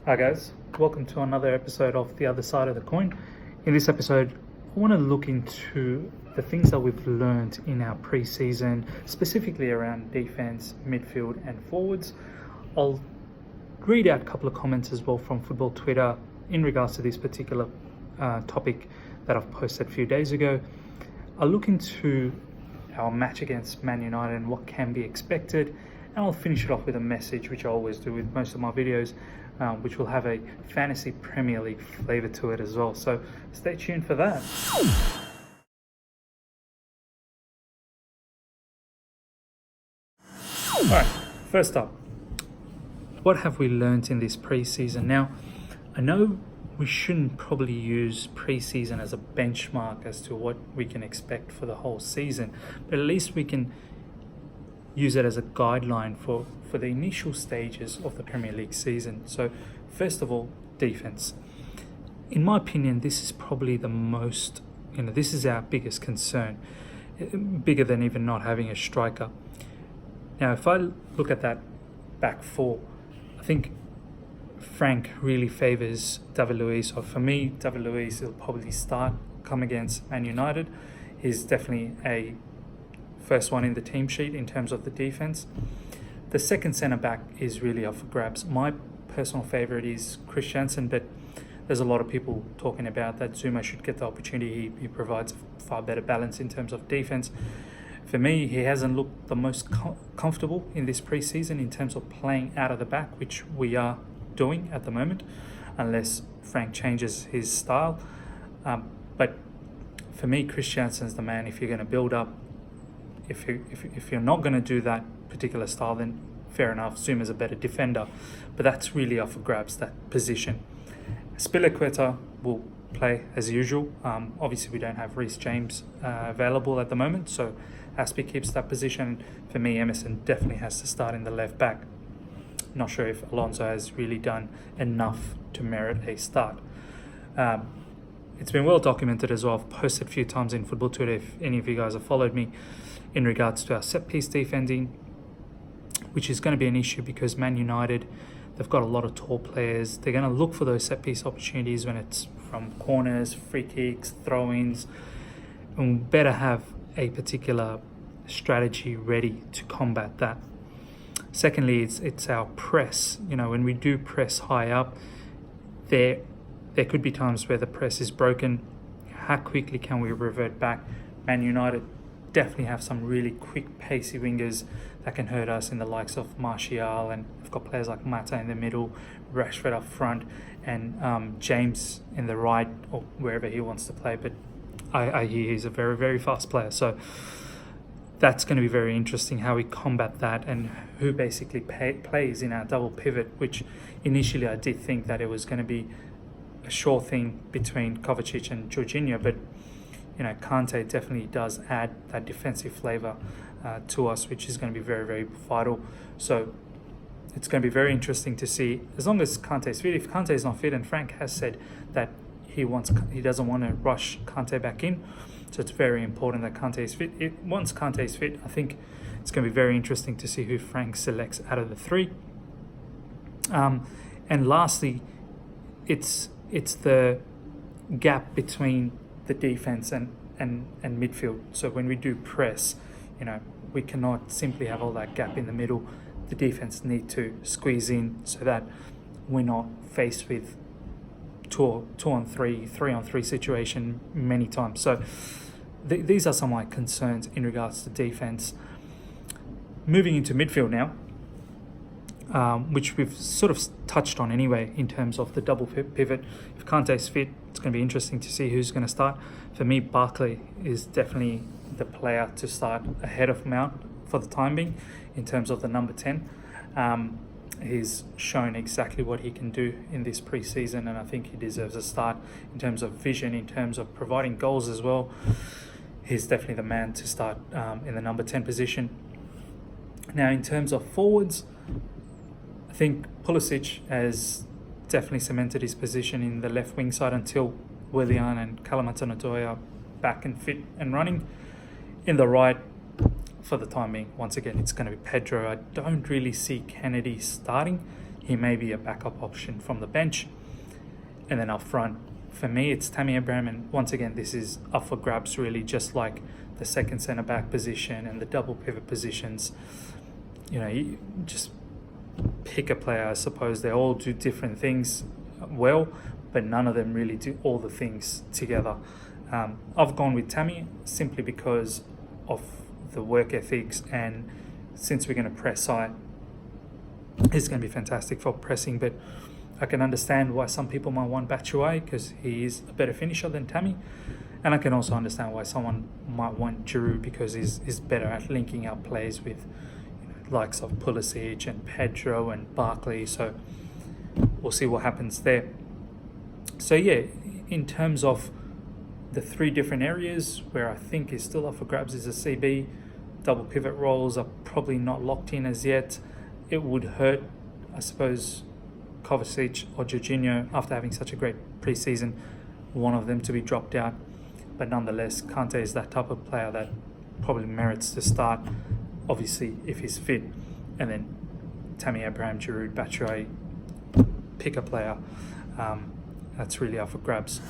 Hi guys, welcome to another episode of The Other Side of the Coin. In this episode, I want to look into the things that we've learned in our pre-season, specifically around defense, midfield and forwards. I'll read out a couple of comments as well from football Twitter in regards to this particular topic that I've posted a few days ago. I'll look into our match against Man United and what can be expected, and I'll finish it off with a message, which I always do with most of my videos, which will have a fantasy Premier League flavour to it as well. So stay tuned for that. Alright, first up, what have we learnt in this pre-season? Now, I know we shouldn't probably use pre-season as a benchmark as to what we can expect for the whole season, but at least we can use it as a guideline for the initial stages of the Premier League season. So first of all, defense. In my opinion, this is probably the most, this is our biggest concern, bigger than even not having a striker. Now, if I look at that back four, I think Frank really favours David Luiz. So for me, David Luiz will probably come against Man United. He's definitely a first one in the team sheet in terms of the defense. The second centre back is really up for grabs. My personal favourite is Christiansen, but there's a lot of people talking about that Zuma should get the opportunity. He provides far better balance in terms of defense. For me, he hasn't looked the most comfortable in this pre-season in terms of playing out of the back, which we are doing at the moment, unless Frank changes his style. But for me, Christiansen's the man. If you're going to build up, if you're not going to do that particular style, then fair enough. Zuma's a better defender, but that's really up for grabs, that position. Spilicueta will play as usual. Obviously, we don't have Reece James available at the moment, so Aspie keeps that position. For me, Emerson definitely has to start in the left back. Not sure if Alonso has really done enough to merit a start. It's been well documented as well. I've posted a few times in football Twitter, if any of you guys have followed me, in regards to our set-piece defending, which is going to be an issue because Man United, they've got a lot of tall players. They're going to look for those set-piece opportunities when it's from corners, free kicks, throw-ins, and we better have a particular strategy ready to combat that. Secondly, it's our press. When we do press high up, there could be times where the press is broken. How quickly can we revert back? Man United definitely have some really quick, pacey wingers that can hurt us in the likes of Martial, and we've got players like Mata in the middle, Rashford up front, and James in the right, or wherever he wants to play. But I hear he's a very, very fast player. So that's going to be very interesting how we combat that and who basically plays in our double pivot, which initially I did think that it was going to be a sure thing between Kovacic and Jorginho, but Kante definitely does add that defensive flavour to us, which is going to be very, very vital. So it's going to be very interesting to see, as long as Kante is fit. If Kante is not fit, and Frank has said that he doesn't want to rush Kante back in, so it's very important that Kante is fit. Once Kante is fit, I think it's going to be very interesting to see who Frank selects out of the three. And lastly, it's the gap between the defense and midfield. So when we do press, we cannot simply have all that gap in the middle. The defense need to squeeze in so that we're not faced with two on three, 3-on-3 situation many times. So these are some of my concerns in regards to defense. Moving into midfield now, which we've sort of touched on anyway in terms of the double pivot. If Kante's fit, it's going to be interesting to see who's going to start. For me, Barkley is definitely the player to start ahead of Mount for the time being in terms of the number 10. He's shown exactly what he can do in this pre-season, and I think he deserves a start in terms of vision, in terms of providing goals as well. He's definitely the man to start in the number 10 position. Now, in terms of forwards, I think Pulisic has definitely cemented his position in the left wing side until Willian and Kalamata are back and fit and running. In the right, for the time being, once again, it's going to be Pedro. I don't really see Kennedy starting. he may be a backup option from the bench. And then up front, for me, it's Tammy Abraham. And once again, this is up for grabs, really, just like the second centre-back position and the double pivot positions. You just pick a player. I suppose they all do different things well, but none of them really do all the things together. I've gone with Tammy simply because of the work ethics, and since we're going to press high, he's going to be fantastic for pressing. But I can understand why some people might want Batshuayi because he is a better finisher than Tammy, and I can also understand why someone might want Giroud because he's better at linking up plays with likes of Pulisic and Pedro and Barkley. So we'll see what happens there. So yeah, in terms of the three different areas where I think is still up for grabs is a CB. Double pivot roles are probably not locked in as yet. It would hurt, I suppose, Kovacic or Jorginho, after having such a great preseason, one of them to be dropped out. But nonetheless, Kante is that type of player that probably merits to start, obviously, if he's fit. And then Tammy Abraham, Giroud, Batshuayi, pick a player. That's really up for grabs.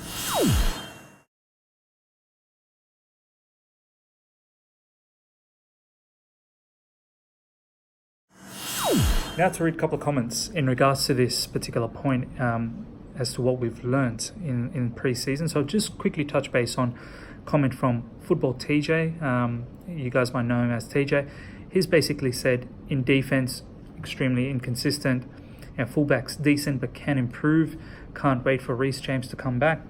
Now to read a couple of comments in regards to this particular point as to what we've learned in pre-season. So I'll just quickly touch base on comment from Football TJ. You guys might know him as TJ. He's basically said, in defense, extremely inconsistent. Fullbacks decent but can improve. Can't wait for Reece James to come back.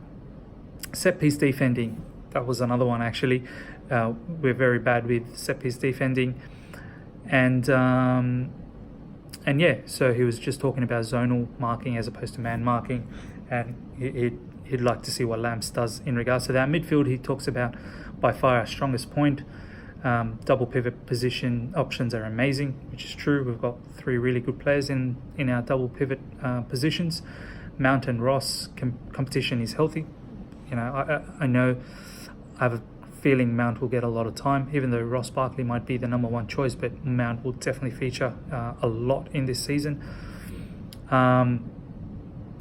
Set piece defending, that was another one actually. We're very bad with set piece defending. And yeah, so he was just talking about zonal marking as opposed to man marking, and he'd like to see what Lamps does in regards to that. Midfield, he talks about by far our strongest point. Double pivot position options are amazing, which is true. We've got three really good players in our double pivot positions. Mount and Ross, competition is healthy. I know I have a feeling Mount will get a lot of time, even though Ross Barkley might be the number one choice, but Mount will definitely feature a lot in this season.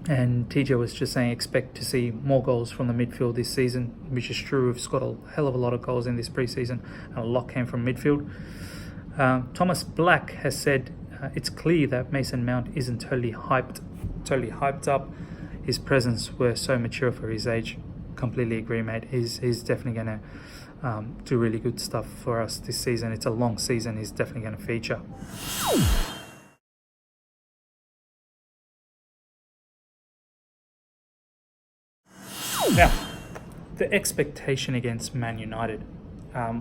And TJ was just saying expect to see more goals from the midfield this season, which is true. We've got a hell of a lot of goals in this preseason, and a lot came from midfield. Thomas Black has said it's clear that Mason Mount isn't totally hyped up. His presence were so mature for his age. Completely agree, mate. He's definitely going to do really good stuff for us this season. It's a long season. He's definitely going to feature. Now, the expectation against Man United.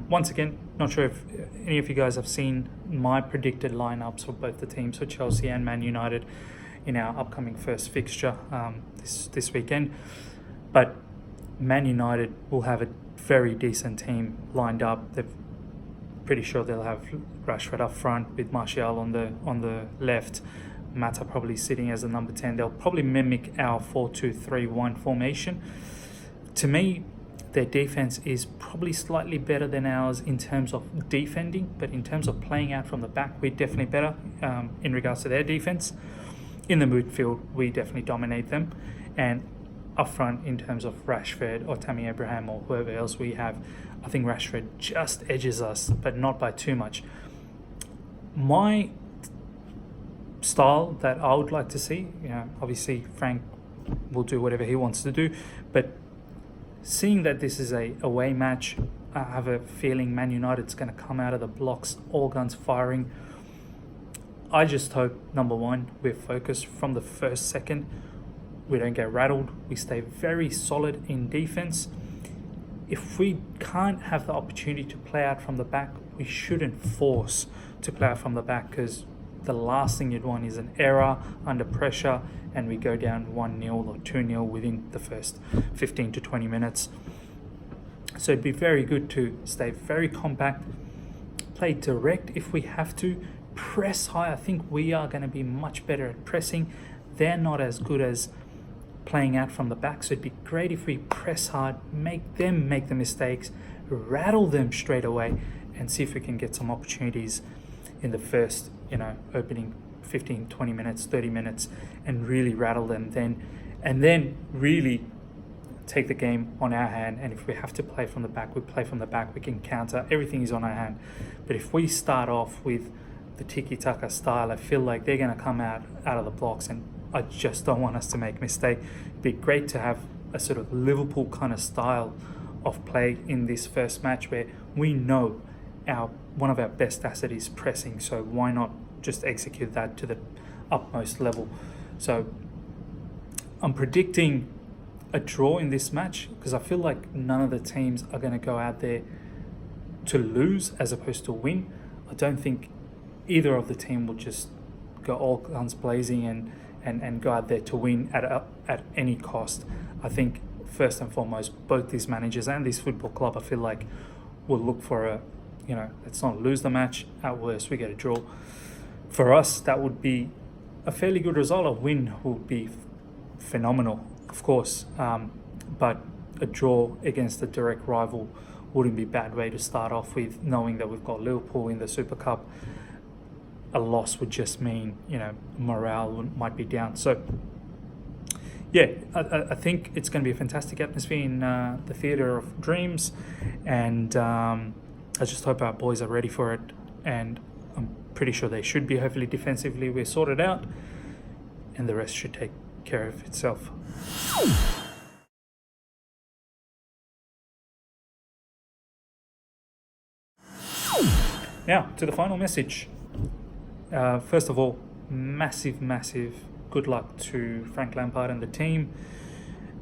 Once again, not sure if any of you guys have seen my predicted lineups for both the teams, for Chelsea and Man United, in our upcoming first fixture this weekend. But Man United will have a very decent team lined up. They're pretty sure they'll have Rashford up front with Martial on the left. Mata probably sitting as the number 10. They'll probably mimic our 4-2-3-1 formation. To me, their defense is probably slightly better than ours in terms of defending, but in terms of playing out from the back, we're definitely better in regards to their defense. In the midfield, we definitely dominate them. And up front, in terms of Rashford or Tammy Abraham or whoever else we have, I think Rashford just edges us, but not by too much. My style that I would like to see, obviously Frank will do whatever he wants to do, but seeing that this is a away match, I have a feeling Man United's going to come out of the blocks, all guns firing. I just hope, number one, we're focused from the first second. We don't get rattled. We stay very solid in defense. If we can't have the opportunity to play out from the back, we shouldn't force to play out from the back, because the last thing you'd want is an error under pressure and we go down 1-0 or 2-0 within the first 15 to 20 minutes. So it'd be very good to stay very compact, play direct if we have to, press high. I think we are going to be much better at pressing. They're not as good as playing out from the back, so it'd be great if we press hard, make them make the mistakes, rattle them straight away, and see if we can get some opportunities in the first, opening 15, 20 minutes, 30 minutes and really rattle them and then really take the game on our hand. And if we have to play from the back, we play from the back. We can counter. Everything is on our hand. But if we start off with the tiki-taka style, I feel like they're going to come out of the blocks, and I just don't want us to make a mistake. It'd be great to have a sort of Liverpool kind of style of play in this first match, where we know one of our best assets is pressing, so why not just execute that to the utmost level? So I'm predicting a draw in this match, because I feel like none of the teams are going to go out there to lose as opposed to win. I don't think either of the team will just go all guns blazing and go out there to win at any cost. I think first and foremost, both these managers and this football club, I feel like, will look for let's not lose the match. At worst, we get a draw. For us, that would be a fairly good result. A win would be phenomenal, of course, but a draw against a direct rival wouldn't be a bad way to start off with, knowing that we've got Liverpool in the Super Cup. A loss would just mean, morale might be down. So, yeah, I think it's going to be a fantastic atmosphere in the Theatre of Dreams, and I just hope our boys are ready for it, and I'm pretty sure they should be. Hopefully defensively we're sorted out, and the rest should take care of itself. Now, to the final message. First of all, massive good luck to Frank Lampard and the team.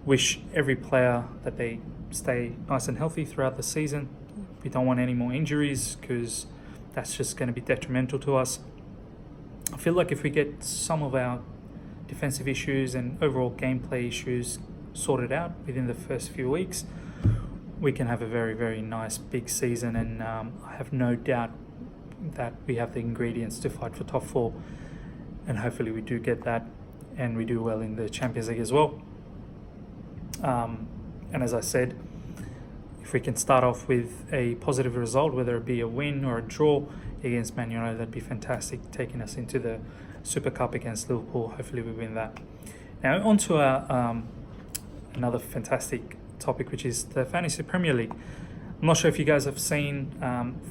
Wish every player that they stay nice and healthy throughout the season. We don't want any more injuries, because that's just going to be detrimental to us. I feel like if we get some of our defensive issues and overall gameplay issues sorted out within the first few weeks, we can have a very nice big season, and I have no doubt that we have the ingredients to fight for top four, and hopefully we do get that and we do well in the Champions League as well. And as I said, if we can start off with a positive result, whether it be a win or a draw against Man United, that'd be fantastic, taking us into the Super Cup against Liverpool. Hopefully we win that. Now on to our another fantastic topic, which is the Fantasy Premier League. I'm not sure if you guys have seen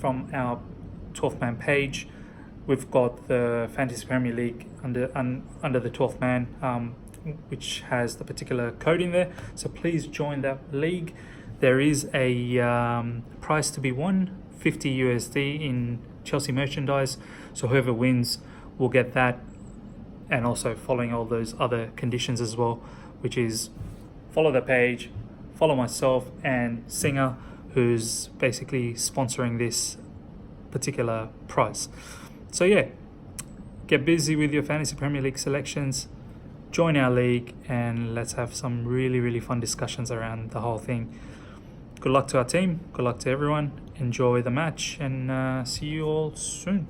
from our 12th man page, we've got the Fantasy Premier League under the 12th man, which has the particular code in there. So please join that league. There is a prize to be won, 50 USD in Chelsea merchandise. So whoever wins will get that, and also following all those other conditions as well, which is follow the page, follow myself and Singer, who's basically sponsoring this particular prize. So yeah, get busy with your Fantasy Premier League selections, join our league, and let's have some really fun discussions around the whole thing. Good luck to our team, good luck to everyone, enjoy the match, and see you all soon.